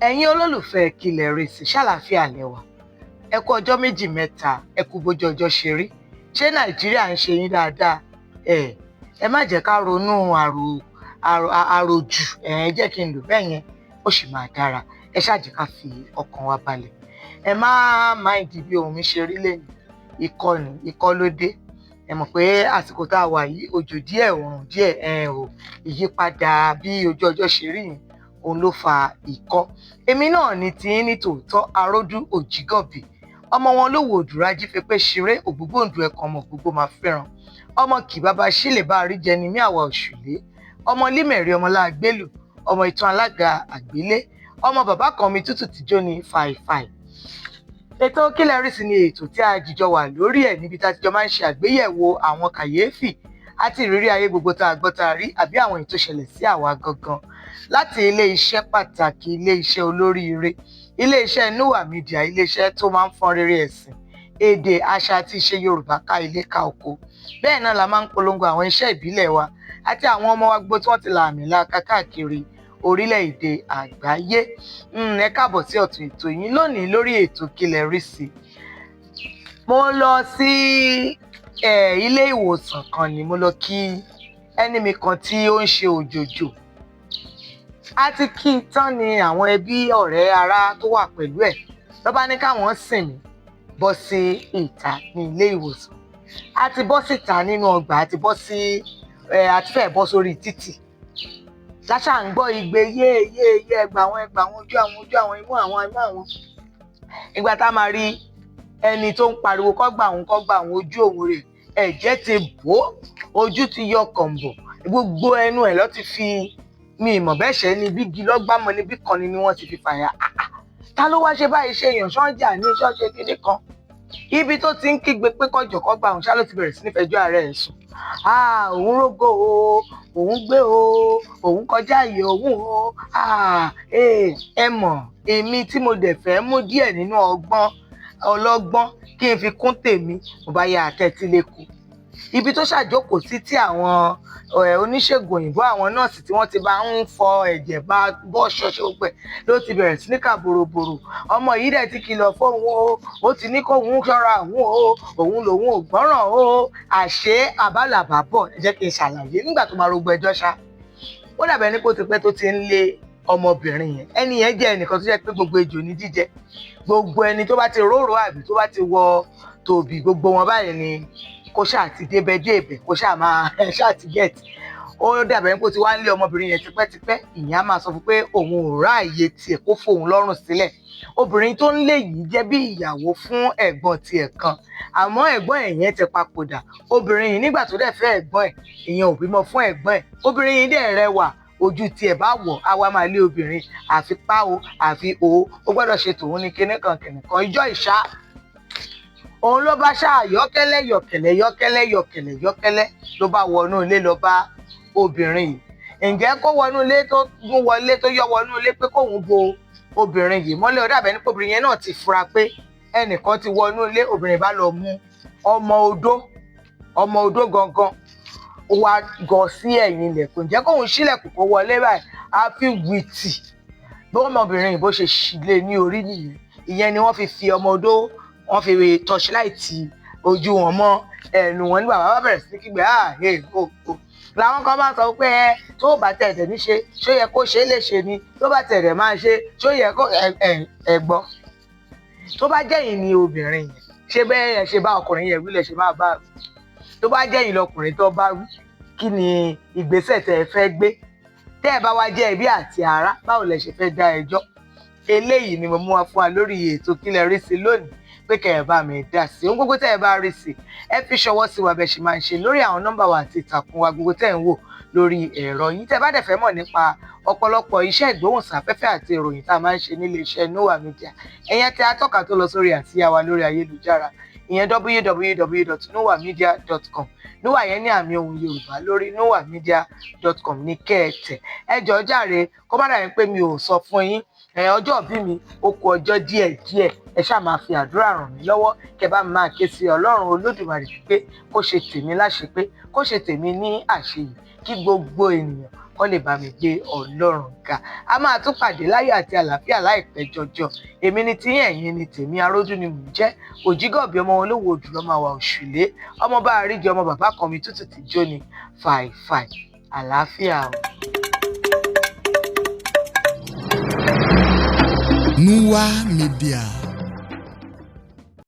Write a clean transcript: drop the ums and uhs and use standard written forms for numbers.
ẹ̀yin olólùfẹ́ Kílẹ̀ rí sí ṣàlàáfíà lẹ́wà ẹ kú ọjọ́ méjì mẹ́ta ẹ kú bójú ọjọ́ ṣe rí ṣé Nàìjíríà ń ṣe yín dáadáa ẹ má jẹ́ ká ronú àròjù jẹ́ kí n lò bẹ́ẹ̀ yẹn ó sì máa dára ẹ ṣáà jẹ́ ká fi ọkàn wa balẹ̀ ẹ má máìdì bí ohun mi ṣe rí lẹ́nu ikọ́ ló dé ẹ mọ̀ pé àsìkò tá a wà yìí òjò díẹ̀ òòrùn díẹ̀ ìyípadà bí ojú ọjọ́ ṣe rí yìí òun ló fa ikọ́ èmi náà ní tí ní tòótọ́ aródú òjìgànbí ọmọ wọn lówó òdùrá jífepé ṣeré ògbógbòǹdù ẹ̀kan ọmọ gbogbo máa fẹ́ràn ọmọ kì bàbá sílẹ̀ bá rí jẹni ní àwa òṣùlé ọmọ límẹ̀rí ọmọ láàgbélù ọmọ ìtàn alága àgbélé ọmọ bàbá kan mi tútù tìjó ní fàìfàì. ètò Kílẹ̀ rí sí ni ètò tí a jìjọ wà lórí ẹ̀ níbi tá a ti jọ máa ń ṣe àgbéyẹ̀wò àwọn kàyéfì àti ìrírí ayé gbogbo tá a gbọ́ tá a rí àbí àwọn èyí tó ṣẹlẹ̀ sí àwa gangan láti ilé-iṣẹ́ pàtàkì ilé-iṣẹ́ olóríire ilé-iṣẹ́ Noah Media ilé-iṣẹ́ tó máa ń fọ́n rere ẹ̀sìn èdè àṣà àti ìṣe Yorùbá ká ilé ká oko bẹ́ẹ̀ náà la máa ń polongo àwọn iṣẹ́ ìbílẹ̀ wa àti àwọn ọmọ wa gbogbo tí wọ́n ti la àmì laaka káàkiri orílẹ̀-èdè àgbáyé. ẹ káàbọ̀ sí ọ̀tún ètò yín lónìí lórí ètò Kílẹ̀ rí sí. mo lọ sí ilé ìwòsàn kan ni mo lọ kí ẹni mi kan tí ó ń ṣe òjòjò a ti kí i tán ni àwọn ẹbí ọ̀rẹ́ ará tó wà pẹ̀lú ẹ̀ ló bá ní káwọn sìn mí bọ́ sí ìta ní ilé ìwòsàn a ti bọ́ síta nínú ọgbà a ti bọ́ sí àti fẹ́ẹ̀ bọ́ sórí títì láṣà ń gbọ́ igbe yéèyé ẹgbà àwọn ojú àwọn imú àwọn ìgbà tá a máa rí ẹni tó ń pariwo kọ́gbà àwọn ojú òun rẹ̀ ẹ̀jẹ̀ ti bò ojú ti yọ kọ̀ǹbọ̀ gbogbo ẹnu ẹ̀ ló ti fi mi ìmọ̀ bẹ́ẹ̀ ṣe ni bígi lọ́gbàmọ́ níbí kan ni wọ́n ti fi fàyà ta ló wá ṣe báyìí ṣe èèyàn ṣọ́njà ní ṣọ́ọ̀ṣì kéde kan ibi tó ti ń kígbe pé kọjọ̀kọ́ gba òun ṣá ló ti bẹ̀rẹ̀ sí ní fẹjọ́ ààrẹ ẹ̀ sùn òun rógó o òun gbé o òun kọjá ààyè òun o ẹ mọ̀ èmi tí mo dẹ̀ fẹ́ mú díẹ̀ nínú ọgbọ́n ọlọ́gbọ́n kí n fi kún tèmi mo bá yà àtẹ́tílẹ́kù ibi tó ṣàjókòó sí tí àwọn oníṣègùn òyìnbó àwọn nọ́ọ̀sì tí wọ́n ti bá ń fọ ẹ̀jẹ̀ bá bọ́ ṣọṣọ pẹ̀ ló ti bẹ̀rẹ̀ sí ní kà bòròbòrò ọmọ yìí dẹ̀ ti kìlọ̀ fóun o ó ti ní kóun ṣọ́ra òun lòun ò gbọ́ràn o àṣé àbálàbàbọ̀ ẹ jẹ́ kí n ṣàlàyé nígbà tó máa rogbo ẹjọ́ ṣá ó dàbẹ̀ ní kó ti pẹ́ tó ti ń lé ọmọbìnrin yẹn ẹni yẹn jẹ́ ẹnìkan tó jẹ́ pé gbogbo ejò ní jíjẹ gbogbo ẹni tó bá ti róró àbí tó bá ti wọ tòbí gbogbo wọn báyìí ni kó ṣáà ti débẹ̀ kó ṣáà máa ṣáà ti gẹ̀ẹ́tì ó dàbẹ̀ pé ó ti wá ń lé ọmọbìnrin yẹn tipẹ́tipẹ́ ìyẹn á máa sọ fún pé òun ò ráàyè tiẹ̀ kó fòun lọ́rùn sílẹ̀ obìnrin tó ń lé yìí jẹ́ bí ìyàwó fún ẹ̀gbọ́n tiẹ̀ kan àmọ́ ẹ̀gbọ́n ẹ̀ yẹn ti papòdà obìnrin yìí nígbà tó dẹ̀ fẹ́ ẹ̀gbọ́n ẹ̀ ìyẹn ò bímọ fún ẹ̀gbọ́n ẹ̀ obìnrin yìí dẹ̀ rẹwà ojú tiẹ̀ bá wọ̀ á wá máa lé obìnrin àfi pa o àfi o ó gbọ́dọ̀ ṣe tòun ní kinní kan ìjọ ìṣá òun ló bá ṣáà yọ́kẹ́lẹ́ ló bá wọnú ilé lọ bá obìnrin yìí ǹjẹ́ kó wọnú ilé tó gún wọlé tó yọ wọnú ilé pé kóun bo obìnrin yìí mọ́lẹ̀ ó dàbẹ̀ ní pé obìnrin yẹn náà ti fura pé ẹnìkan ti wọnú ilé obìnrin bá lọ mú ọmọ odó gangan ó wá gọ sí ẹ̀yìn ilẹ̀kùn ǹjẹ́ kóun ṣílẹ̀kùn kó wọlé báyìí á fi wìtì bí ọmọbìnrin yìí bó ṣe ṣílẹ̀ ní orí nìyẹn ìyẹn ni wọ́n fi ọmọ odó wọ́n fi tọ́ṣíláìtì ojú wọn mọ́ ẹnu wọn nígbà bàbá bẹ̀rẹ̀ sí kígbe làwọn kan máa sọ pé tó bá tẹ̀tẹ̀ ní ṣe ṣó yẹ kó ṣe é lè ṣe ni tó bá tẹ̀tẹ̀ máa ṣe ṣó yẹ kó ẹ̀gbọ́ tó bá jẹ́yìn ni obìnrin yẹn ṣé bẹ́ẹ̀ yẹn ṣe bá ọkùnrin yẹn wílẹ̀ ṣe máa bá wí tó bá jẹ́yìn lọkùnrin tó bá wí kí ni ìgbésẹ̀ tẹ́ ẹ fẹ́ gbé tẹ́ ẹ bá wá jẹ́ ẹbí àti ará báwo lẹ ṣe fẹ́ dá ẹjọ́ eléyìí ni mo mú wá fún wa lórí ètò Kílẹ̀ rí sí lónìí pé kẹ́ ẹ bá mi dá sí ohun gbogbo tẹ́ ẹ bá rí sí ẹ fi ṣọwọ́ sí wa bẹ́ẹ̀ ṣe máa ń ṣe lórí àwọn nọ́mbà wa àti ìtàkùn wa gbogbo tẹ́ ẹ ń wò lórí ẹ̀rọ yìí tẹ́ bá dẹ̀ fẹ́ mọ̀ nípa ọ̀pọ̀lọpọ̀ iṣẹ́ ìgbóhùnsáfẹ́fẹ́ àti ìròyìn tá a máa ń ṣe nílé iṣẹ́ Noah Media ẹ̀yẹn tẹ́ atọ́ka tó lọ sórí àsíá wa lórí ayélujára ìyẹn www.noahmedia.com Noah yẹn ní àmì ohùn Yorùbá lórí noahmedia.com ní kẹ́ẹ̀tẹ̀ ẹ jọ̀ọ́ jàre kó má dàbí pé mi ò sọ fún yín ọjọ́ bí mi ó kù ọjọ́ díẹ̀ ẹ ṣáà máa fi àdúrà ràn mí lọ́wọ́ kẹ́ bá mi máa ké sí Ọlọ́run Olódùmarè pé kó ṣe tèmi láṣepé kó ṣe tèmi ní àṣeyìí kí gbogbo ènìyàn kó lè bá mi gbé Ọlọ́run ga. A máa tún pàdé láyọ̀ àti àlàáfíà láìpẹ́ jọjọ. Èmi ni tiyín, ẹ̀yin ni tèmi. Arójú ni mò ń jẹ́. Òjígọ̀bí ọmọ wọn lówó òdù lọ́mọ àwa òṣùlé. Ọmọ bá àríjẹ ọmọ bàbá kan mi tútù ti jó ni fàìfàì. Àlàáfíà o. Nwa Media.